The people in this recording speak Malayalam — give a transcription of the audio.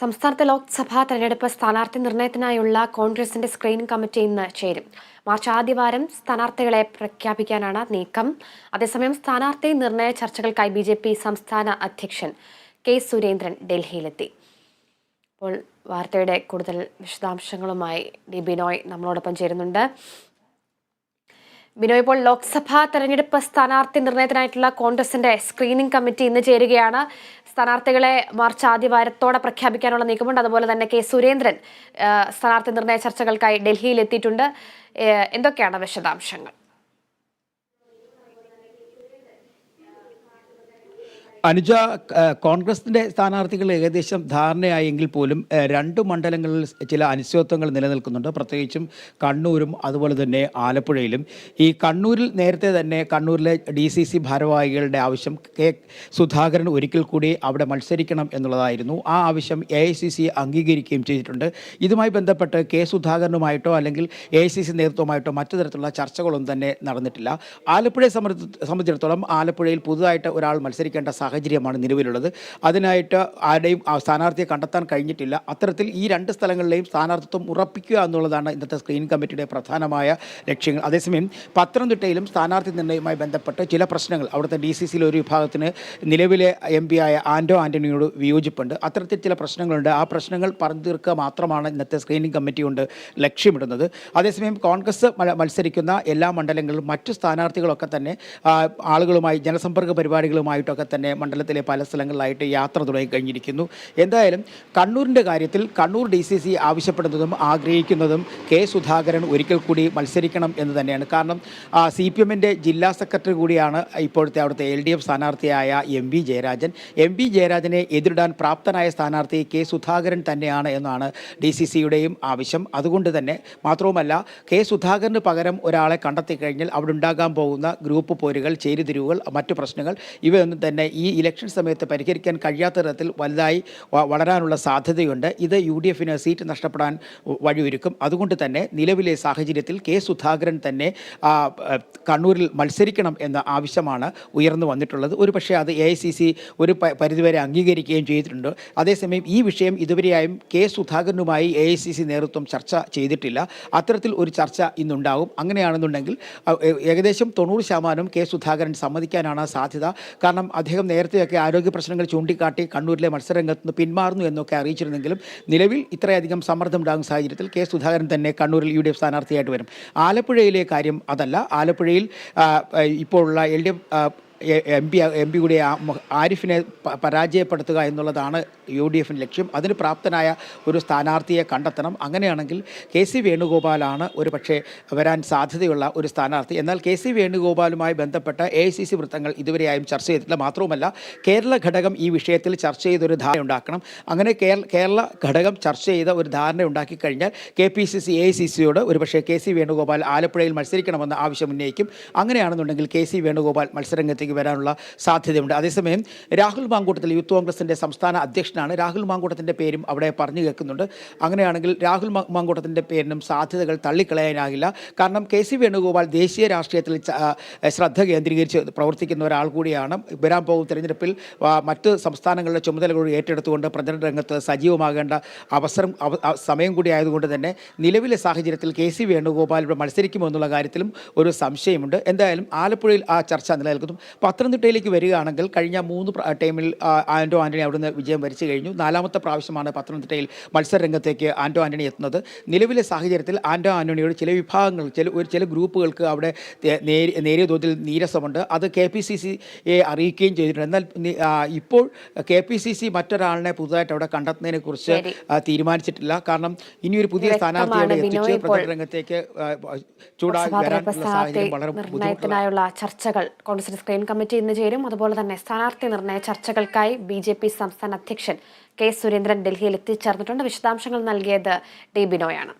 സംസ്ഥാനത്തെ ലോക്സഭാ തെരഞ്ഞെടുപ്പ് സ്ഥാനാർത്ഥി നിർണയത്തിനായുള്ള കോൺഗ്രസിന്റെ സ്ക്രീനിംഗ് കമ്മിറ്റി ഇന്ന് ചേരും. മാർച്ച് ആദ്യവാരം സ്ഥാനാർത്ഥികളെ പ്രഖ്യാപിക്കാനാണ് നീക്കം. അതേസമയം സ്ഥാനാർത്ഥി നിർണയ ചർച്ചകൾക്കായി ബി.ജെ.പി. സംസ്ഥാന അധ്യക്ഷൻ കെ. സുരേന്ദ്രൻ ഡൽഹിയിലെത്തി. ഇപ്പോൾ വാർത്തയുടെ കൂടുതൽ വിശദാംശങ്ങളുമായി ഡി ബിനോയ് നമ്മളോടൊപ്പം ചേരുന്നുണ്ട്. ബിനോയ്, ഇപ്പോൾ ലോക്സഭാ തെരഞ്ഞെടുപ്പ് സ്ഥാനാർത്ഥി നിർണയത്തിനായിട്ടുള്ള കോൺഗ്രസിന്റെ സ്ക്രീനിംഗ് കമ്മിറ്റി ഇന്ന് ചേരുകയാണ്. സ്ഥാനാർത്ഥികളെ മാർച്ച് ആദ്യവാരത്തോടെ പ്രഖ്യാപിക്കാനുള്ള നീക്കമുണ്ട്. അതുപോലെ തന്നെ കെ. സുരേന്ദ്രൻ സ്ഥാനാർത്ഥി നിർണയ ചർച്ചകൾക്കായി ഡൽഹിയിൽ എത്തിയിട്ടുണ്ട്. എന്തൊക്കെയാണ് വിശദാംശങ്ങൾ? അനുജ, കോൺഗ്രസിന്റെ സ്ഥാനാർത്ഥികൾ ഏകദേശം ധാരണയായെങ്കിൽ പോലും രണ്ട് മണ്ഡലങ്ങളിൽ ചില അനിശ്ചിതത്വങ്ങൾ നിലനിൽക്കുന്നുണ്ട്. പ്രത്യേകിച്ചും കണ്ണൂരും അതുപോലെ തന്നെ ആലപ്പുഴയിലും. ഈ കണ്ണൂരിൽ നേരത്തെ തന്നെ കണ്ണൂരിലെ DCC ഭാരവാഹികളുടെ ആവശ്യം കെ. സുധാകരൻ ഒരിക്കൽ കൂടി അവിടെ മത്സരിക്കണം എന്നുള്ളതായിരുന്നു. ആ ആവശ്യം AICC അംഗീകരിക്കുകയും ചെയ്തിട്ടുണ്ട്. ഇതുമായി ബന്ധപ്പെട്ട് കെ. സുധാകരനുമായിട്ടോ അല്ലെങ്കിൽ AICC നേതൃത്വമായിട്ടോ മറ്റു തരത്തിലുള്ള ചർച്ചകളൊന്നും തന്നെ നടന്നിട്ടില്ല. ആലപ്പുഴയെ സംബന്ധിച്ചിടത്തോളം ആലപ്പുഴയിൽ പുതുതായിട്ട് ഒരാൾ മത്സരിക്കേണ്ട സാഹചര്യമാണ് നിലവിലുള്ളത്. അതിനായിട്ട് ആരുടെയും സ്ഥാനാർത്ഥിയെ കണ്ടെത്താൻ കഴിഞ്ഞിട്ടില്ല. അത്തരത്തിൽ ഈ രണ്ട് സ്ഥലങ്ങളിലെയും സ്ഥാനാർത്ഥിത്വം ഉറപ്പിക്കുക എന്നുള്ളതാണ് ഇന്നത്തെ സ്ക്രീനിംഗ് കമ്മിറ്റിയുടെ പ്രധാനമായ ലക്ഷ്യങ്ങൾ. അതേസമയം പത്തനംതിട്ടയിലും സ്ഥാനാർത്ഥി നിർണ്ണയവുമായി ബന്ധപ്പെട്ട് ചില പ്രശ്നങ്ങൾ അവിടുത്തെ DCCയിലെ ഒരു വിഭാഗത്തിന് നിലവിലെ MP ആയ ആൻ്റോ ആൻ്റണിയോട് വിയോജിപ്പുണ്ട്. അത്തരത്തിൽ ചില പ്രശ്നങ്ങളുണ്ട്. ആ പ്രശ്നങ്ങൾ പറഞ്ഞു തീർക്കുക മാത്രമാണ് ഇന്നത്തെ സ്ക്രീനിംഗ് കമ്മിറ്റി കൊണ്ട് ലക്ഷ്യമിടുന്നത്. അതേസമയം കോൺഗ്രസ് മത്സരിക്കുന്ന എല്ലാ മണ്ഡലങ്ങളിലും മറ്റു സ്ഥാനാർത്ഥികളൊക്കെ തന്നെ ആളുകളുമായി ജനസമ്പർക്ക പരിപാടികളുമായിട്ടൊക്കെ തന്നെ മണ്ഡലത്തിലെ പല സ്ഥലങ്ങളിലായിട്ട് യാത്ര തുടങ്ങി കഴിഞ്ഞിരിക്കുന്നു. എന്തായാലും കണ്ണൂരിൻ്റെ കാര്യത്തിൽ കണ്ണൂർ DCC ആവശ്യപ്പെടുന്നതും ആഗ്രഹിക്കുന്നതും കെ. സുധാകരൻ ഒരിക്കൽ കൂടി മത്സരിക്കണം എന്ന് തന്നെയാണ്. കാരണം CPMൻ്റെ ജില്ലാ സെക്രട്ടറി കൂടിയാണ് ഇപ്പോഴത്തെ അവിടുത്തെ LDF സ്ഥാനാർത്ഥിയായ MV ജയരാജൻ. MV ജയരാജനെ എതിരിടാൻ പ്രാപ്തനായ സ്ഥാനാർത്ഥി കെ. സുധാകരൻ തന്നെയാണ് എന്നാണ് DCCയുടെയും ആവശ്യം. അതുകൊണ്ട് തന്നെ മാത്രവുമല്ല, കെ. സുധാകരന് പകരം ഒരാളെ കണ്ടെത്തി കഴിഞ്ഞാൽ അവിടെ ഉണ്ടാകാൻ പോകുന്ന ഗ്രൂപ്പ് പോരുകൾ, ചേരിതിരിവുകൾ, മറ്റു പ്രശ്നങ്ങൾ ഇവയൊന്നും തന്നെ ഈ ഇലക്ഷൻ സമയത്ത് പരിഹരിക്കാൻ കഴിയാത്ത തരത്തിൽ വലുതായി വളരാനുള്ള സാധ്യതയുണ്ട്. ഇത് UDFന് സീറ്റ് നഷ്ടപ്പെടാൻ വഴിയൊരുക്കും. അതുകൊണ്ട് തന്നെ നിലവിലെ സാഹചര്യത്തിൽ കെ. സുധാകരൻ തന്നെ കണ്ണൂരിൽ മത്സരിക്കണം എന്ന ആവശ്യമാണ് ഉയർന്നു വന്നിട്ടുള്ളത്. ഒരുപക്ഷെ അത് AICC ഒരു പരിധിവരെ അംഗീകരിക്കുകയും ചെയ്തിട്ടുണ്ട്. അതേസമയം ഈ വിഷയം ഇതുവരെയായും കെ. സുധാകരനുമായി AICC നേതൃത്വം ചർച്ച ചെയ്തിട്ടില്ല. അത്തരത്തിൽ ഒരു ചർച്ച ഇന്നുണ്ടാകും. അങ്ങനെയാണെന്നുണ്ടെങ്കിൽ ഏകദേശം 90% കെ. സുധാകരൻ സമ്മതിക്കാനാണ് സാധ്യത. കാരണം അദ്ദേഹം നേരത്തെയൊക്കെ ആരോഗ്യ പ്രശ്നങ്ങൾ ചൂണ്ടിക്കാട്ടി കണ്ണൂരിലെ മത്സരരംഗത്ത് നിന്ന് പിന്മാറുന്നു എന്നൊക്കെ അറിയിച്ചിരുന്നെങ്കിലും നിലവിൽ ഇത്രയധികം സമ്മർദ്ദം ഉണ്ടാകുന്ന സാഹചര്യത്തിൽ കെ. സുധാകരൻ തന്നെ കണ്ണൂരിൽ UDF സ്ഥാനാർത്ഥിയായിട്ട് വരും. ആലപ്പുഴയിലെ കാര്യം അതല്ല. ആലപ്പുഴയിൽ ഇപ്പോഴുള്ള LDF MP കൂടി ആരിഫിനെ പരാജയപ്പെടുത്തുക എന്നുള്ളതാണ് UDFിൻ്റെ ലക്ഷ്യം. അതിന് പ്രാപ്തനായ ഒരു സ്ഥാനാർത്ഥിയെ കണ്ടെത്തണം. അങ്ങനെയാണെങ്കിൽ KC വേണുഗോപാലാണ് ഒരു പക്ഷേ വരാൻ സാധ്യതയുള്ള ഒരു സ്ഥാനാർത്ഥി. എന്നാൽ KC വേണുഗോപാലുമായി ബന്ധപ്പെട്ട AICC വൃത്തങ്ങൾ ഇതുവരെയായും ചർച്ച ചെയ്തിട്ടില്ല. മാത്രവുമല്ല, കേരള ഘടകം ഈ വിഷയത്തിൽ ചർച്ച ചെയ്തൊരു ധാരണ ഉണ്ടാക്കണം. അങ്ങനെ കേരള ഘടകം ചർച്ച ചെയ്ത ഒരു ധാരണ ഉണ്ടാക്കി കഴിഞ്ഞാൽ KPCC AICCയോട് ഒരുപക്ഷേ KC വേണുഗോപാൽ ആലപ്പുഴയിൽ മത്സരിക്കണമെന്ന ആവശ്യം ഉന്നയിക്കും. അങ്ങനെയാണെന്നുണ്ടെങ്കിൽ KC വേണുഗോപാൽ മത്സരരംഗത്തേക്ക് വരാനുള്ള സാധ്യതയുണ്ട്. അതേസമയം രാഹുൽ മാങ്കൂട്ടത്തിൽ യൂത്ത് കോൺഗ്രസിൻ്റെ സംസ്ഥാന അധ്യക്ഷനാണ്. രാഹുൽ മാങ്കൂട്ടത്തിൻ്റെ പേരും അവിടെ പറഞ്ഞു കേൾക്കുന്നുണ്ട്. അങ്ങനെയാണെങ്കിൽ രാഹുൽ മാങ്കൂട്ടത്തിൻ്റെ പേരിനും സാധ്യതകൾ തള്ളിക്കളയാനാകില്ല. കാരണം KC വേണുഗോപാൽ ദേശീയ രാഷ്ട്രീയത്തിൽ ശ്രദ്ധ കേന്ദ്രീകരിച്ച് പ്രവർത്തിക്കുന്ന ഒരാൾ കൂടിയാണ്. വരാൻ പോകുന്ന തെരഞ്ഞെടുപ്പിൽ മറ്റ് സംസ്ഥാനങ്ങളുടെ ചുമതലകൾ ഏറ്റെടുത്തുകൊണ്ട് പ്രചരണ രംഗത്ത് സജീവമാകേണ്ട സമയം കൂടി ആയതുകൊണ്ട് തന്നെ നിലവിലെ സാഹചര്യത്തിൽ KC വേണുഗോപാൽ ഇവിടെ മത്സരിക്കുമോ എന്നുള്ള കാര്യത്തിലും ഒരു സംശയമുണ്ട്. എന്തായാലും ആലപ്പുഴയിൽ ആ ചർച്ച നിലനിൽക്കുന്നു. പത്തനംതിട്ടയിലേക്ക് വരികയാണെങ്കിൽ കഴിഞ്ഞ 3 ടൈമിൽ ആൻ്റോ ആൻ്റണി അവിടുന്ന് വിജയം വരിച്ചു കഴിഞ്ഞു. 4ാമത്തെ പ്രാവശ്യമാണ് പത്തനംതിട്ടയിൽ മത്സരരംഗത്തേക്ക് ആൻ്റോ ആൻ്റണി എത്തുന്നത്. നിലവിലെ സാഹചര്യത്തിൽ ആൻ്റോ ആൻ്റണിയോട് ചില വിഭാഗങ്ങൾ ചില ഗ്രൂപ്പുകൾക്ക് അവിടെ നേരിയ തോതിൽ നീരസമുണ്ട്. അത് KPCCയെ അറിയിക്കുകയും ചെയ്തിട്ടുണ്ട്. എന്നാൽ ഇപ്പോൾ KPCC മറ്റൊരാളിനെ പുതുതായിട്ട് അവിടെ കണ്ടെത്തുന്നതിനെക്കുറിച്ച് തീരുമാനിച്ചിട്ടില്ല. കാരണം ഇനിയൊരു പുതിയ സ്ഥാനാർത്ഥിയോടെ എത്തിച്ച് പ്രചരണ രംഗത്തേക്ക് ചൂടായി വരാനുള്ള സാഹചര്യം വളരെ ബുദ്ധിമുട്ടുള്ള ചർച്ചകൾ കോൺഗ്രസിന്റെ സ്ക്രീനിംഗ് കമ്മിറ്റി ഇന്ന് ചേരും. അതുപോലെ തന്നെ സ്ഥാനാർത്ഥി നിർണയ ചർച്ചകൾക്കായി BJP സംസ്ഥാന അധ്യക്ഷൻ കെ. സുരേന്ദ്രൻ ഡൽഹിയിൽ എത്തിച്ചേർന്നിട്ടുണ്ട്. വിശദാംശങ്ങൾ നൽകിയത് ഡി ബിനോയാണ്.